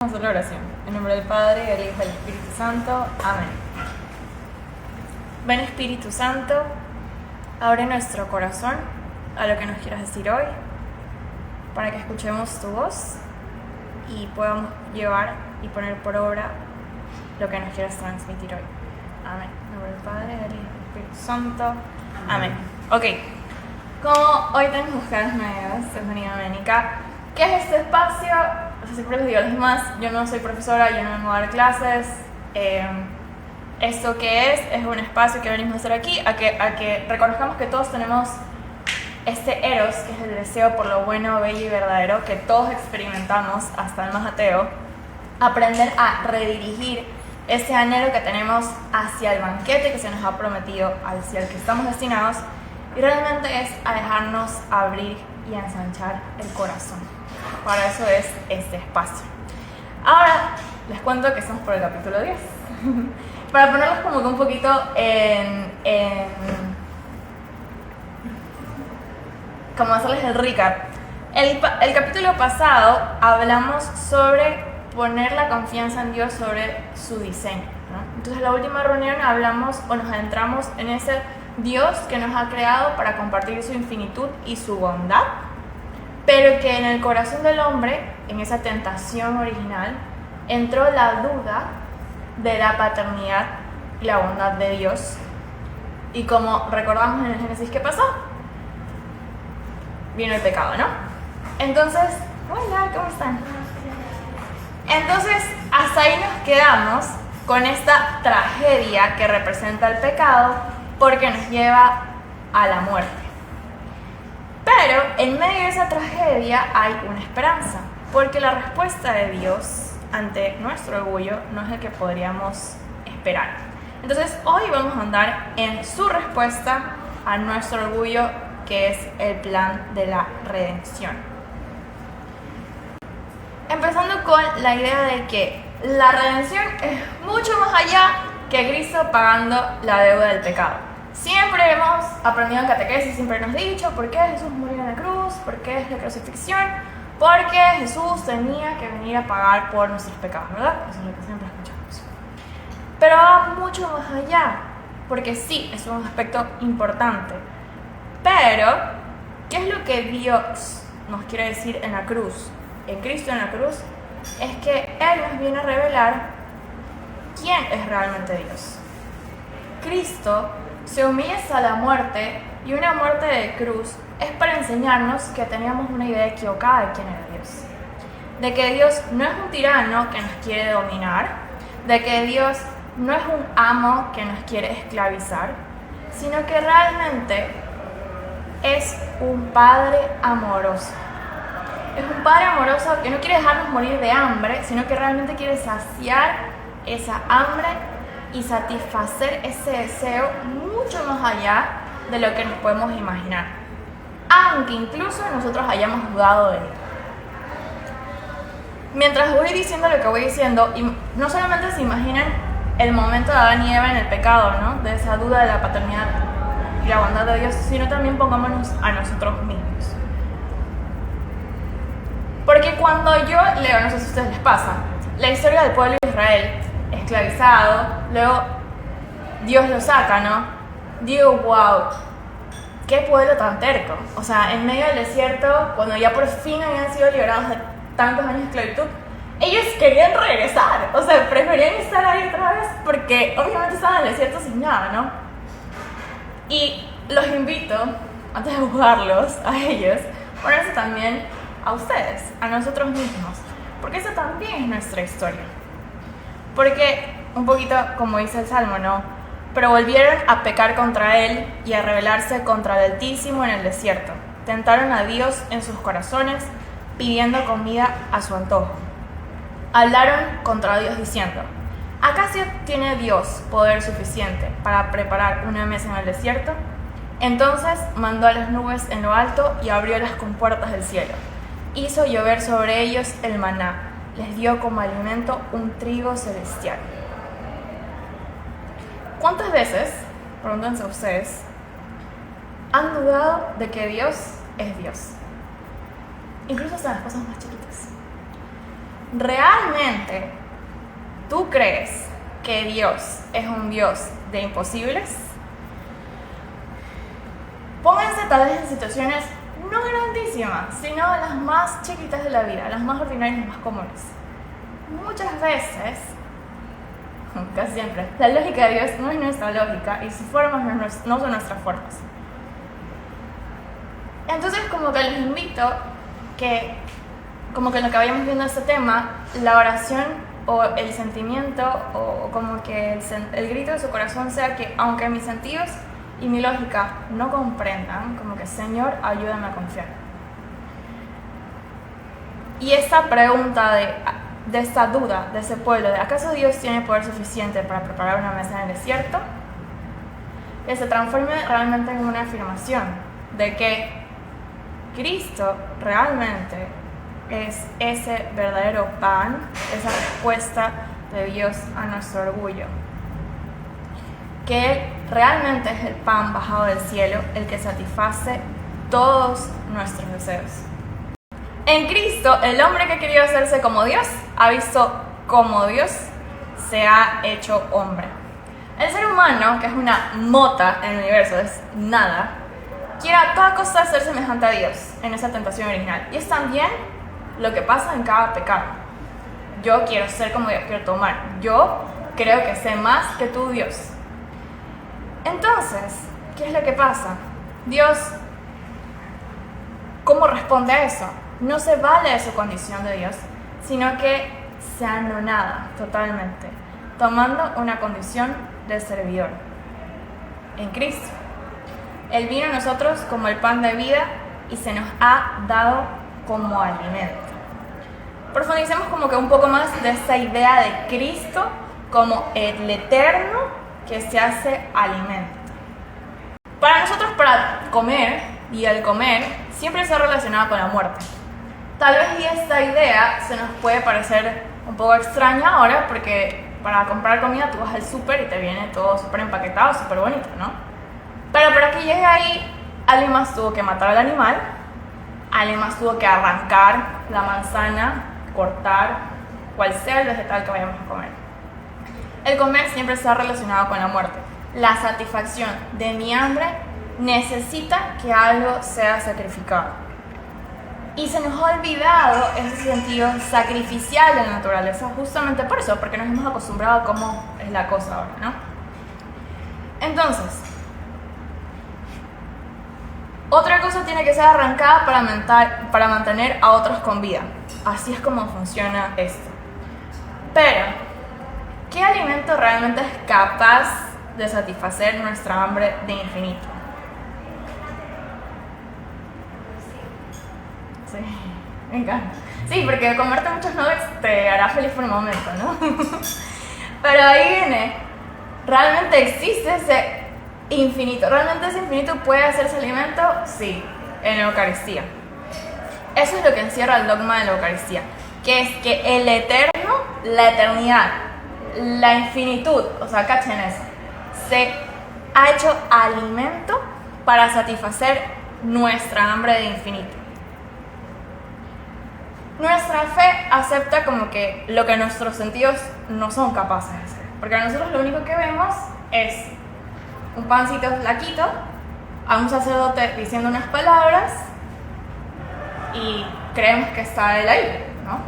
Vamos a hacer la oración. En nombre del Padre, del Hijo y del Espíritu Santo. Amén. Ven Espíritu Santo, abre nuestro corazón a lo que nos quieras decir hoy, para que escuchemos tu voz y podamos llevar y poner por obra lo que nos quieras transmitir hoy. Amén. En nombre del Padre, del Hijo y del Espíritu Santo. Amén. Ok. Como hoy tenemos caras nuevas, Estefanía Ménica, ¿qué es este espacio? O sea, siempre les digo a los demás, yo no soy profesora, yo no vengo a dar clases. ¿Esto qué es? Es un espacio que venimos a hacer aquí, a que reconozcamos que todos tenemos este eros, que es el deseo por lo bueno, bello y verdadero, que todos experimentamos, hasta el más ateo. Aprender a redirigir ese anhelo que tenemos hacia el banquete que se nos ha prometido, hacia el que estamos destinados, y realmente es a dejarnos abrir y ensanchar el corazón. Para eso es este espacio. Ahora les cuento que estamos por el capítulo 10. Para ponerlos como que un poquito como hacerles el recap. El capítulo pasado hablamos sobre poner la confianza en Dios sobre su diseño, ¿no? Entonces en la última reunión hablamos o nos adentramos en ese Dios que nos ha creado para compartir su infinitud y su bondad, pero que en el corazón del hombre, en esa tentación original, entró la duda de la paternidad y la bondad de Dios. Y como recordamos en el Génesis, ¿qué pasó? Vino el pecado, ¿no? Entonces, hola, ¿cómo están? Entonces, hasta ahí nos quedamos con esta tragedia que representa el pecado, porque nos lleva a la muerte. Pero en medio de esa tragedia hay una esperanza, porque la respuesta de Dios ante nuestro orgullo no es el que podríamos esperar. Entonces hoy vamos a andar en su respuesta a nuestro orgullo, que es el plan de la redención. Empezando con la idea de que la redención es mucho más allá que Cristo pagando la deuda del pecado. Siempre hemos aprendido en catequesis, siempre nos han dicho por qué Jesús murió en la cruz, por qué es la crucifixión, porque Jesús tenía que venir a pagar por nuestros pecados, ¿verdad? Eso es lo que siempre escuchamos. Pero va mucho más allá, porque sí, es un aspecto importante. Pero, ¿qué es lo que Dios nos quiere decir en la cruz? En Cristo en la cruz, es que Él nos viene a revelar quién es realmente Dios. Cristo se humilla hasta la muerte, y una muerte de cruz es para enseñarnos que teníamos una idea equivocada de quién era Dios. De que Dios no es un tirano que nos quiere dominar, de que Dios no es un amo que nos quiere esclavizar, sino que realmente es un Padre amoroso. Es un Padre amoroso que no quiere dejarnos morir de hambre, sino que realmente quiere saciar esa hambre y satisfacer ese deseo mucho más allá de lo que nos podemos imaginar, aunque incluso nosotros hayamos dudado de él. Mientras voy diciendo lo que voy diciendo, y no solamente se imaginan el momento de Adán y Eva en el pecado, ¿no? De esa duda de la paternidad y la bondad de Dios, sino también pongámonos a nosotros mismos. Porque cuando yo leo, no sé si a ustedes les pasa, la historia del pueblo de Israel esclavizado, luego Dios lo saca, ¿no? Digo, wow, qué pueblo tan terco. O sea, en medio del desierto, cuando ya por fin habían sido liberados de tantos años de esclavitud, ellos querían regresar, o sea, preferían estar ahí otra vez porque obviamente estaban en el desierto sin nada, ¿no? Y los invito, antes de juzgarlos a ellos, ponerse también a ustedes, a nosotros mismos, porque esa también es nuestra historia. Porque, un poquito como dice el Salmo, ¿no? Pero volvieron a pecar contra Él y a rebelarse contra el Altísimo en el desierto. Tentaron a Dios en sus corazones, pidiendo comida a su antojo. Hablaron contra Dios diciendo: ¿acaso tiene Dios poder suficiente para preparar una mesa en el desierto? Entonces mandó a las nubes en lo alto y abrió las compuertas del cielo. Hizo llover sobre ellos el maná. Les dio como alimento un trigo celestial. ¿Cuántas veces, pregúntense ustedes, han dudado de que Dios es Dios? Incluso hasta las cosas más chiquitas. ¿realmente tú crees que Dios es un Dios de imposibles? Pónganse tal vez en situaciones no grandísimas, sino las más chiquitas de la vida, las más ordinarias, las más comunes. Muchas veces, casi siempre, la lógica de Dios no es nuestra lógica y sus formas no son nuestras formas. Entonces, como que les invito que, como que en lo que vayamos viendo este tema, la oración o el sentimiento o como que el grito de su corazón sea que aunque mis sentidos y mi lógica no comprendan, como que Señor, ayúdame a confiar. Y esta pregunta de esta duda de ese pueblo, de ¿acaso Dios tiene poder suficiente para preparar una mesa en el desierto? Que se transforme realmente en una afirmación de que Cristo realmente es ese verdadero pan, esa respuesta de Dios a nuestro orgullo. Que Él realmente es el pan bajado del cielo, el que satisface todos nuestros deseos. En Cristo, el hombre que quería hacerse como Dios, ha visto cómo Dios se ha hecho hombre. El ser humano, que es una mota en el universo, es nada, quiere a toda costa ser semejante a Dios en esa tentación original. Y es también lo que pasa en cada pecado. Yo quiero ser como Dios, quiero tomar. Yo creo que sé más que tú, Dios. Entonces, ¿qué es lo que pasa? Dios, ¿cómo responde a eso? No se vale de su condición de Dios, sino que se anonada totalmente, tomando una condición de servidor en Cristo. Él vino a nosotros como el pan de vida y se nos ha dado como alimento. Profundicemos como que un poco más de esta idea de Cristo como el eterno que se hace alimento. Para nosotros, para comer, y el comer siempre está relacionado con la muerte. Tal vez y esta idea se nos puede parecer un poco extraña ahora, porque para comprar comida tú vas al súper y te viene todo súper empaquetado, súper bonito, ¿no? Pero para que llegue ahí, alguien más tuvo que matar al animal, alguien más tuvo que arrancar la manzana, cortar cual sea el vegetal que vayamos a comer. El comer siempre está relacionado con la muerte. La satisfacción de mi hambre necesita que algo sea sacrificado. Y se nos ha olvidado ese sentido sacrificial de la naturaleza, justamente por eso, porque nos hemos acostumbrado a cómo es la cosa ahora, ¿no? Entonces, otra cosa tiene que ser arrancada para mantener a otros con vida. Así es como funciona esto. Pero, ¿qué alimento realmente es capaz de satisfacer nuestra hambre de infinito? Sí, me encanta. Sí, porque comerte muchos nuggets te hará feliz por un momento, ¿no? Pero ahí viene, ¿realmente existe ese infinito? ¿Realmente ese infinito puede hacerse alimento? Sí, en la Eucaristía. Eso es lo que encierra el dogma de la Eucaristía, que es que el eterno, la eternidad, la infinitud, o sea, cachen eso, se ha hecho alimento para satisfacer nuestra hambre de infinito. Nuestra fe acepta como que lo que nuestros sentidos no son capaces de hacer, porque a nosotros lo único que vemos es un pancito flaquito, a un sacerdote diciendo unas palabras y creemos que está él ahí, ¿no?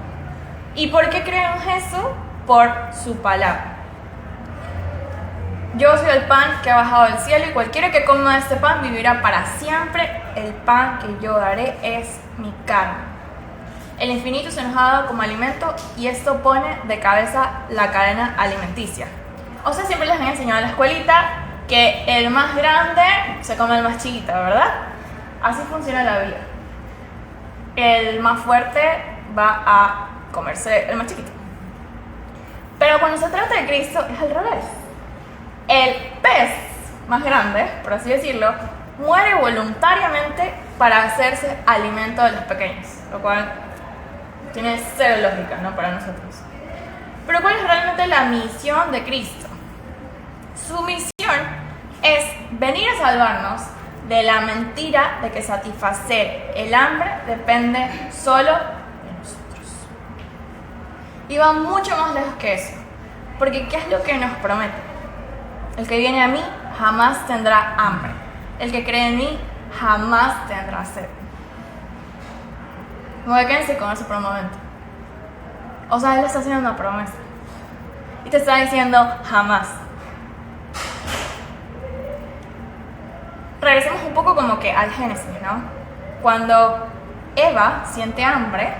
¿Y por qué creemos eso? Por su palabra. Yo soy el pan que ha bajado del cielo y cualquiera que coma de este pan vivirá para siempre. El pan que yo daré es mi carne. El infinito se nos ha dado como alimento y esto pone de cabeza la cadena alimenticia. O sea, siempre les han enseñado en la escuelita que el más grande se come al más chiquito, ¿verdad? Así funciona la vida. El más fuerte va a comerse el más chiquito. Pero cuando se trata de Cristo es al revés. El pez más grande, por así decirlo, muere voluntariamente para hacerse alimento de los pequeños, lo cual tiene cero lógica, ¿no? Para nosotros. Pero ¿cuál es realmente la misión de Cristo? Su misión es venir a salvarnos de la mentira de que satisfacer el hambre depende solo de nosotros. Y va mucho más lejos que eso. Porque ¿qué es lo que nos promete? El que viene a mí jamás tendrá hambre. El que cree en mí jamás tendrá sed. Como que quédense con eso por un momento. O sea, él le está haciendo una promesa. Y te está diciendo jamás. Regresemos un poco como que al Génesis, ¿no? Cuando Eva siente hambre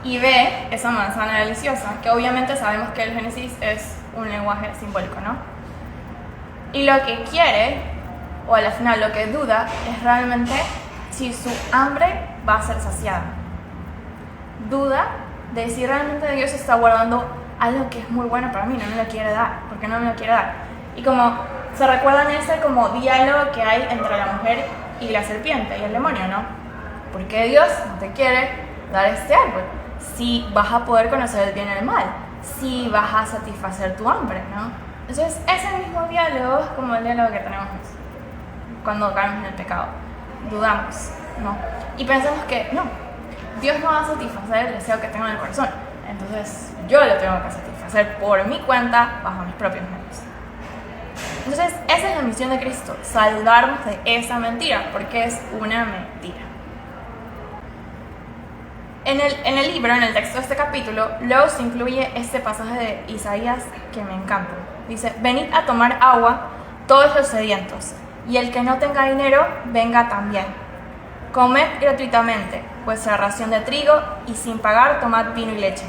y ve esa manzana deliciosa, que obviamente sabemos que el Génesis es un lenguaje simbólico, ¿no? Y lo que quiere, o al final lo que duda, es realmente si su hambre va a ser saciada. Duda de si realmente Dios está guardando algo que es muy bueno para mí, no me lo quiere dar, porque no me lo quiere dar. Y como se recuerdan ese como diálogo que hay entre la mujer y la serpiente y el demonio, ¿no? Porque Dios no te quiere dar este árbol, si vas a poder conocer el bien y el mal, si vas a satisfacer tu hambre, ¿no? Entonces ese mismo diálogo es como el diálogo que tenemos cuando caemos en el pecado. Dudamos, ¿no? Y pensamos que no, Dios no va a satisfacer el deseo que tengo en el corazón, entonces yo lo tengo que satisfacer por mi cuenta, bajo mis propios medios. Entonces esa es la misión de Cristo, salvarnos de esa mentira, porque es una mentira. En el libro, en el texto de este capítulo, luego se incluye este pasaje de Isaías que me encanta. Dice: venid a tomar agua todos los sedientos, y el que no tenga dinero, venga también. Comed gratuitamente vuestra ración de trigo, y sin pagar tomad vino y leche.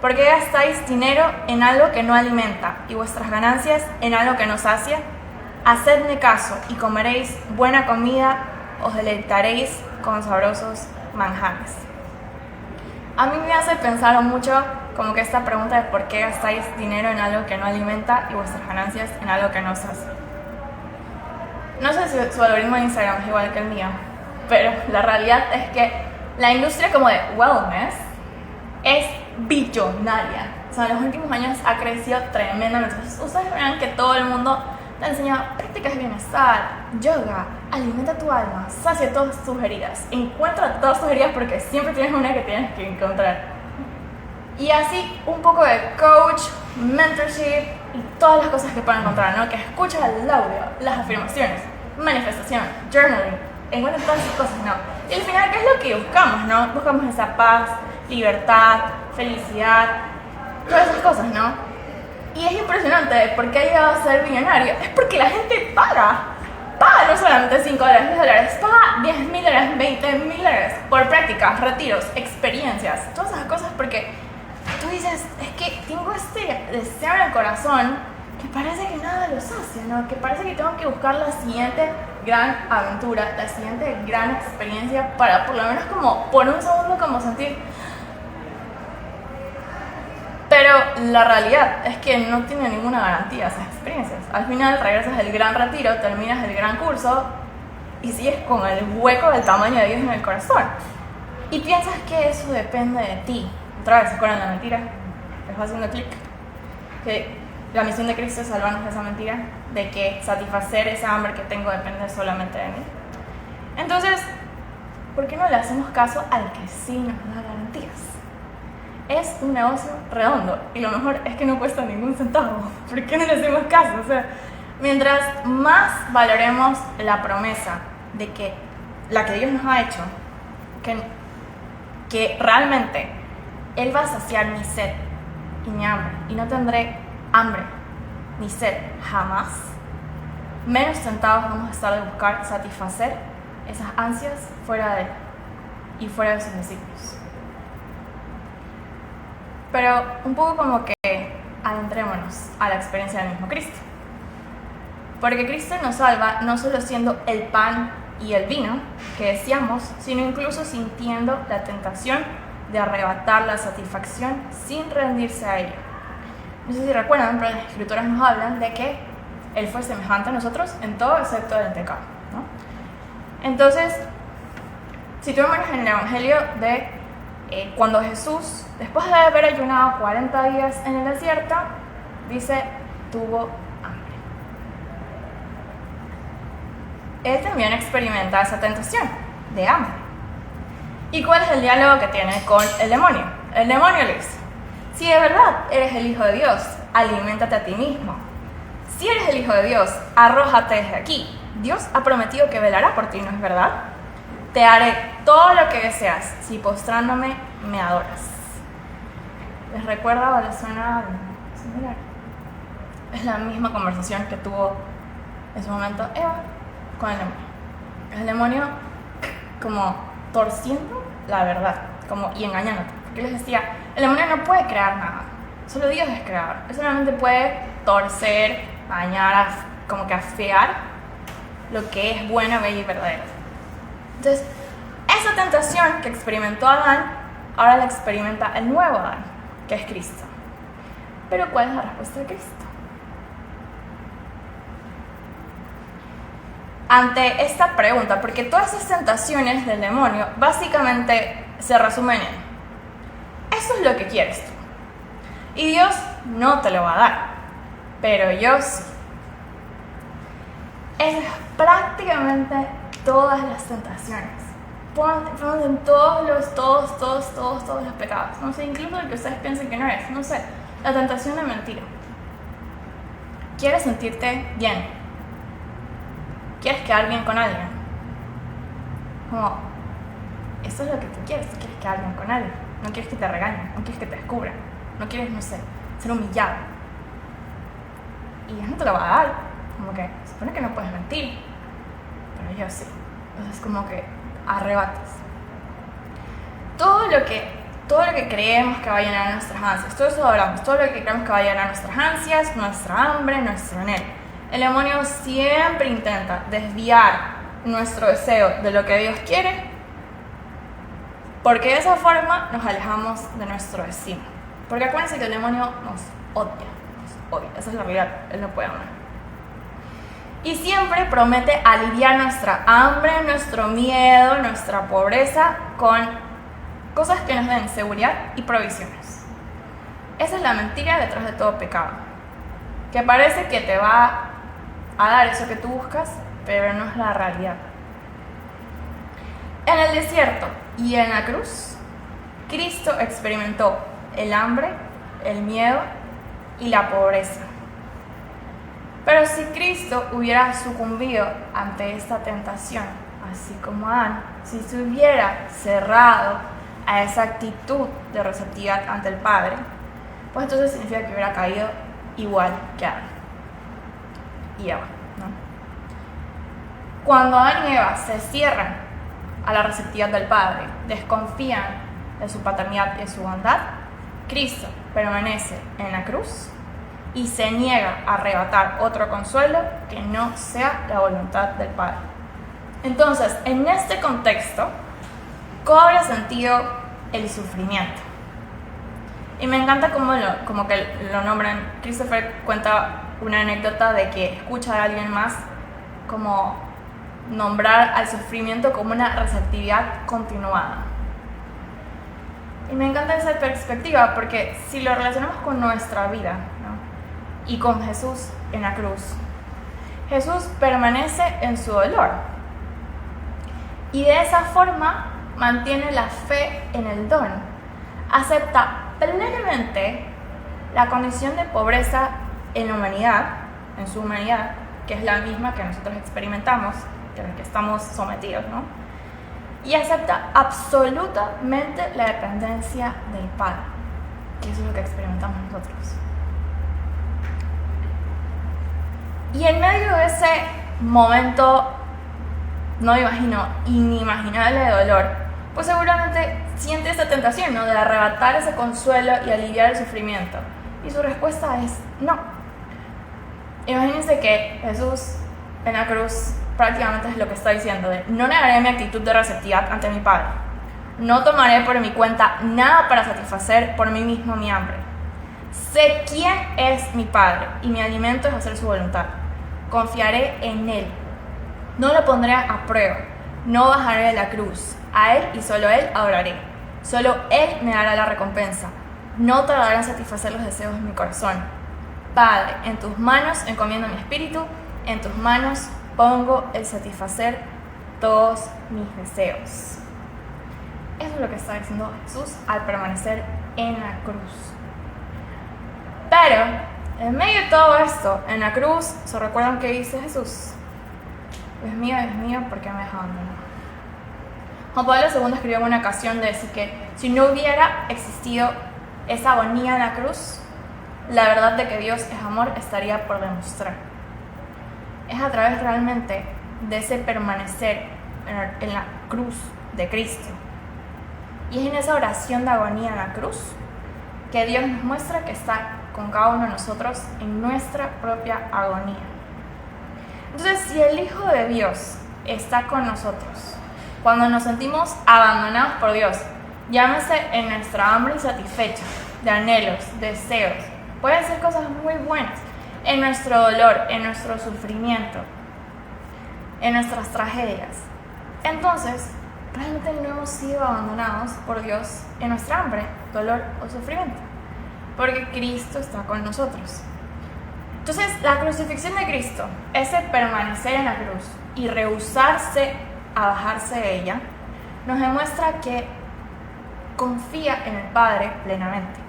¿Por qué gastáis dinero en algo que no alimenta, y vuestras ganancias en algo que no sacia? Hacedme caso, y comeréis buena comida, os deleitaréis con sabrosos manjares. A mí me hace pensar mucho como que esta pregunta de por qué gastáis dinero en algo que no alimenta y vuestras ganancias en algo que no sacia. No sé si su algoritmo de Instagram es igual que el mío, pero la realidad es que la industria como de wellness es billonaria. O sea, en los últimos años ha crecido tremendamente. Ustedes verán que todo el mundo te enseña prácticas de bienestar, yoga, alimenta tu alma, sacia todas tus heridas, encuentra todas tus heridas porque siempre tienes una que tienes que encontrar. Y así un poco de coach, mentorship y todas las cosas que pueden encontrar, ¿no? Que escucha el audio, las afirmaciones, manifestación, journaling, encuentran todas esas cosas, ¿no? Y al final, ¿qué es lo que buscamos, no? Buscamos esa paz, libertad, felicidad, todas esas cosas, ¿no? Y es impresionante, ¿por qué ha llegado a ser millonario? Es porque la gente paga no solamente $5, $10, paga $10,000, $20,000 por prácticas, retiros, experiencias, todas esas cosas, porque tú dices, es que tengo este deseo en el corazón que parece que nada lo sacia, ¿no? Que parece que tengo que buscar la siguiente gran aventura, la siguiente gran experiencia para por lo menos como por un segundo como sentir. Pero la realidad es que no tiene ninguna garantía esas experiencias. Al final regresas del gran retiro, terminas el gran curso y sigues con el hueco del tamaño de Dios en el corazón. Y piensas que eso depende de ti. Otra vez, ¿se acuerdan de la mentira? Les va haciendo clic. Que la misión de Cristo es salvarnos de esa mentira, de que satisfacer esa hambre que tengo depende solamente de mí. Entonces, ¿por qué no le hacemos caso al que sí nos da garantías? Es un negocio redondo y lo mejor es que no cuesta ningún centavo. ¿Por qué no le hacemos caso? O sea, mientras más valoremos la promesa de que la que Dios nos ha hecho, que realmente Él va a saciar mi sed y mi hambre y no tendré hambre ni sed jamás, menos tentados vamos a estar de buscar satisfacer esas ansias fuera de Él y fuera de sus discípulos. Pero un poco como que adentrémonos a la experiencia del mismo Cristo. Porque Cristo nos salva no solo siendo el pan y el vino que deseamos, sino incluso sintiendo la tentación de arrebatar la satisfacción sin rendirse a ella. No sé si recuerdan, pero las Escrituras nos hablan de que Él fue semejante a nosotros en todo excepto en el pecado, ¿no? Entonces, si tú miras en el Evangelio de cuando Jesús, después de haber ayunado 40 días en el desierto, dice, tuvo hambre. Él también experimenta esa tentación de hambre. ¿Y cuál es el diálogo que tiene con el demonio? El demonio le dice: si de verdad eres el Hijo de Dios, aliméntate a ti mismo. Si eres el Hijo de Dios, arrójate desde aquí. Dios ha prometido que velará por ti, ¿no es verdad? Te haré todo lo que deseas si postrándome me adoras. ¿Les recuerda o les suena algo similar? Es la misma conversación que tuvo en su momento Eva con el demonio. El demonio como torciendo la verdad y engañándote. Porque les decía, el demonio no puede crear nada. Solo Dios es creador. Él solamente puede torcer, dañar, como que afear lo que es bueno, bello y verdadero. Entonces, esa tentación que experimentó Adán, ahora la experimenta el nuevo Adán, que es Cristo. Pero ¿cuál es la respuesta de Cristo? Ante esta pregunta, porque todas esas tentaciones del demonio básicamente se resumen en: eso es lo que quieres tú, y Dios no te lo va a dar, pero yo sí. Es prácticamente todas las tentaciones. Ponte en todos los pecados. No sé, incluso el que ustedes piensen que no es. No sé, la tentación de mentira. ¿Quieres sentirte bien? ¿Quieres quedar bien con alguien? Como, eso es lo que tú quieres. Quieres quedar bien con alguien. No quieres que te regañen. No quieres que te descubran. No quieres, no sé, ser humillado. Y Dios no te lo va a dar. Como que se supone que no puedes mentir, pero yo sí. Entonces como que arrebatas todo lo que creemos que va a llenar nuestras ansias. Todo eso hablamos, todo lo que creemos que va a llenar nuestras ansias, nuestra hambre, nuestro anhelo. El demonio siempre intenta desviar nuestro deseo de lo que Dios quiere, porque de esa forma nos alejamos de nuestro destino. Porque acuérdense que el demonio nos odia, esa es la realidad. Él no puede amar. Y siempre promete aliviar nuestra hambre, nuestro miedo, nuestra pobreza con cosas que nos den seguridad y provisiones. Esa es la mentira detrás de todo pecado, que parece que te va a dar eso que tú buscas, pero no es la realidad. En el desierto y en la cruz, Cristo experimentó el hambre, el miedo y la pobreza. Pero si Cristo hubiera sucumbido ante esta tentación, así como Adán, si se hubiera cerrado a esa actitud de receptividad ante el Padre, pues entonces significa que hubiera caído igual que Adán y Eva, ¿no? Cuando Adán y Eva se cierran a la receptividad del Padre, desconfían de su paternidad y de su bondad, Cristo permanece en la cruz y se niega a arrebatar otro consuelo que no sea la voluntad del Padre. Entonces, en este contexto, cobra sentido el sufrimiento. Y me encanta como que lo nombran. Christopher cuenta una anécdota de que escucha a alguien más como nombrar al sufrimiento como una receptividad continuada. Y me encanta esa perspectiva porque si lo relacionamos con nuestra vida, ¿no? Y con Jesús en la cruz, Jesús permanece en su dolor y de esa forma mantiene la fe en el don, acepta plenamente la condición de pobreza en la humanidad, en su humanidad, que es la misma que nosotros experimentamos, que es la que estamos sometidos, ¿no? Y acepta absolutamente la dependencia del Padre, que eso es lo que experimentamos nosotros. Y en medio de ese momento, no me imagino, inimaginable de dolor, pues seguramente siente esa tentación, ¿no? De arrebatar ese consuelo y aliviar el sufrimiento. Y su respuesta es no. Imagínense que Jesús en la cruz prácticamente es lo que está diciendo: de no negaré mi actitud de receptividad ante mi Padre, no tomaré por mi cuenta nada para satisfacer por mí mismo mi hambre. Sé quién es mi Padre y mi alimento es hacer su voluntad. Confiaré en Él, no lo pondré a prueba, no bajaré de la cruz. A Él y solo a Él adoraré. Solo Él me dará la recompensa. No tardará en satisfacer los deseos de mi corazón. Padre, en tus manos encomiendo mi espíritu, en tus manos pongo el satisfacer todos mis deseos. Eso es lo que está diciendo Jesús al permanecer en la cruz. Pero, en medio de todo esto, en la cruz, ¿se recuerdan qué dice Jesús? Dios mío, ¿por qué me has abandonado? Juan Pablo II escribió en una ocasión de decir que si no hubiera existido esa agonía en la cruz, la verdad de que Dios es amor estaría por demostrar. Es a través realmente de ese permanecer en la cruz de Cristo. Y es en esa oración de agonía en la cruz que Dios nos muestra que está con cada uno de nosotros en nuestra propia agonía. Entonces, si el Hijo de Dios está con nosotros, cuando nos sentimos abandonados por Dios, llámese en nuestra hambre insatisfecha, de anhelos, deseos, pueden ser cosas muy buenas, en nuestro dolor, en nuestro sufrimiento, en nuestras tragedias. Entonces, realmente no hemos sido abandonados por Dios en nuestra hambre, dolor o sufrimiento, porque Cristo está con nosotros. Entonces, la crucifixión de Cristo, ese permanecer en la cruz y rehusarse a bajarse de ella, nos demuestra que confía en el Padre plenamente.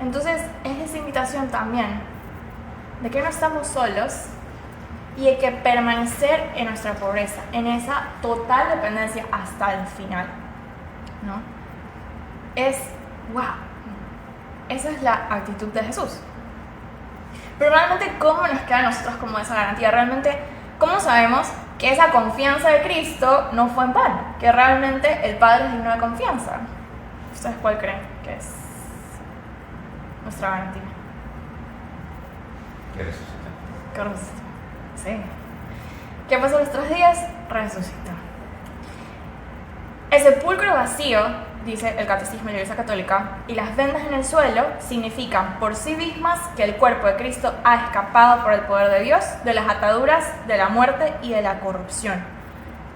Entonces, es esa invitación también de que no estamos solos y de que permanecer en nuestra pobreza, en esa total dependencia hasta el final, ¿no? Es wow. Esa es la actitud de Jesús. Pero realmente, ¿cómo nos queda a nosotros como esa garantía? Realmente, ¿cómo sabemos que esa confianza de Cristo no fue en vano? Que realmente el Padre es digno de confianza. ¿Ustedes cuál creen que es nuestra garantía? Que resucitó. Que resucitó. Sí. ¿Qué pasó los 3 días? Resucitó. El sepulcro vacío, dice el Catecismo de la Iglesia Católica, y las vendas en el suelo significan por sí mismas que el cuerpo de Cristo ha escapado por el poder de Dios de las ataduras de la muerte y de la corrupción.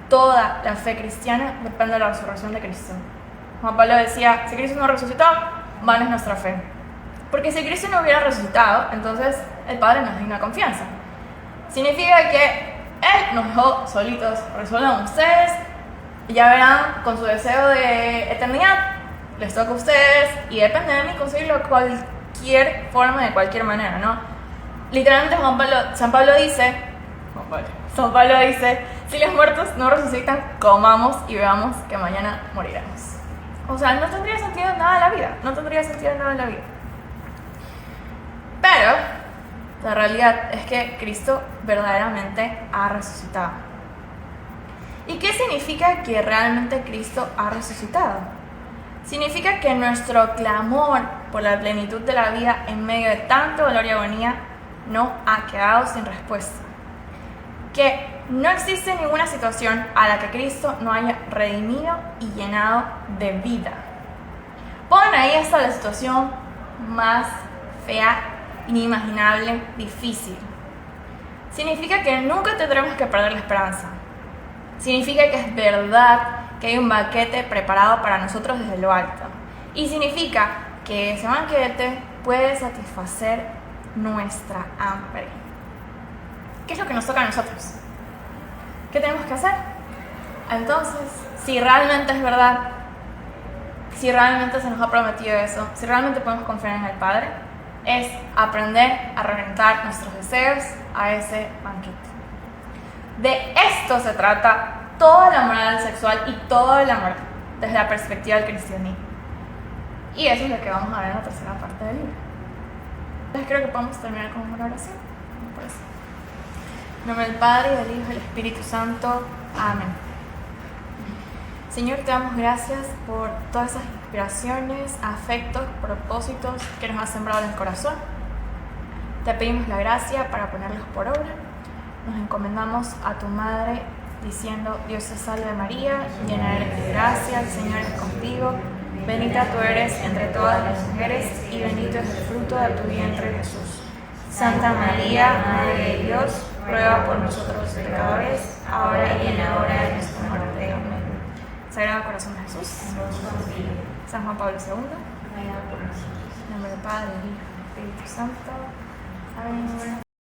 Toda la fe cristiana depende de la resurrección de Cristo. Juan Pablo decía, si Cristo no resucitó, vana es nuestra fe. Porque si Cristo no hubiera resucitado, entonces el Padre nos da una confianza. Significa que Él nos dejó solitos, resuelvan ustedes, y ya verán, con su deseo de eternidad, les toca a ustedes, y depende de mí conseguirlo de cualquier forma, de cualquier manera, ¿no? Literalmente San Pablo dice, si los muertos no resucitan, comamos y bebamos que mañana moriremos. O sea, no tendría sentido nada la vida, Pero la realidad es que Cristo verdaderamente ha resucitado. ¿Y qué significa que realmente Cristo ha resucitado? Significa que nuestro clamor por la plenitud de la vida en medio de tanto dolor y agonía no ha quedado sin respuesta. Que no existe ninguna situación a la que Cristo no haya redimido y llenado de vida. Pongan ahí hasta la situación más fea, inimaginable, difícil. Significa que nunca tendremos que perder la esperanza. Significa que es verdad que hay un banquete preparado para nosotros desde lo alto. Y significa que ese banquete puede satisfacer nuestra hambre. ¿Qué es lo que nos toca a nosotros? ¿Qué tenemos que hacer? Entonces, si realmente es verdad, si realmente se nos ha prometido eso, si realmente podemos confiar en el Padre, es aprender a reventar nuestros deseos a ese banquete. De esto se trata toda la moral sexual y todo el amor desde la perspectiva del cristianismo. Y eso es lo que vamos a ver en la tercera parte del libro. Entonces creo que podemos terminar con una oración. Por eso. En nombre del Padre, del Hijo y del Espíritu Santo. Amén. Señor, te damos gracias por todas esas inspiraciones, afectos, propósitos que nos has sembrado en el corazón. Te pedimos la gracia para ponerlos por obra. Nos encomendamos a tu Madre diciendo: Dios te salve María, llena eres de gracia, el Señor es contigo, bendita tú eres entre todas las mujeres y bendito es el fruto de tu vientre Jesús. Santa María, Madre de Dios, ruega por nosotros pecadores, ahora y en la hora de nuestra muerte. Amén. Sagrado Corazón de Jesús, San Juan Pablo II, en nombre del Padre, del Hijo y del Espíritu Santo. Amén.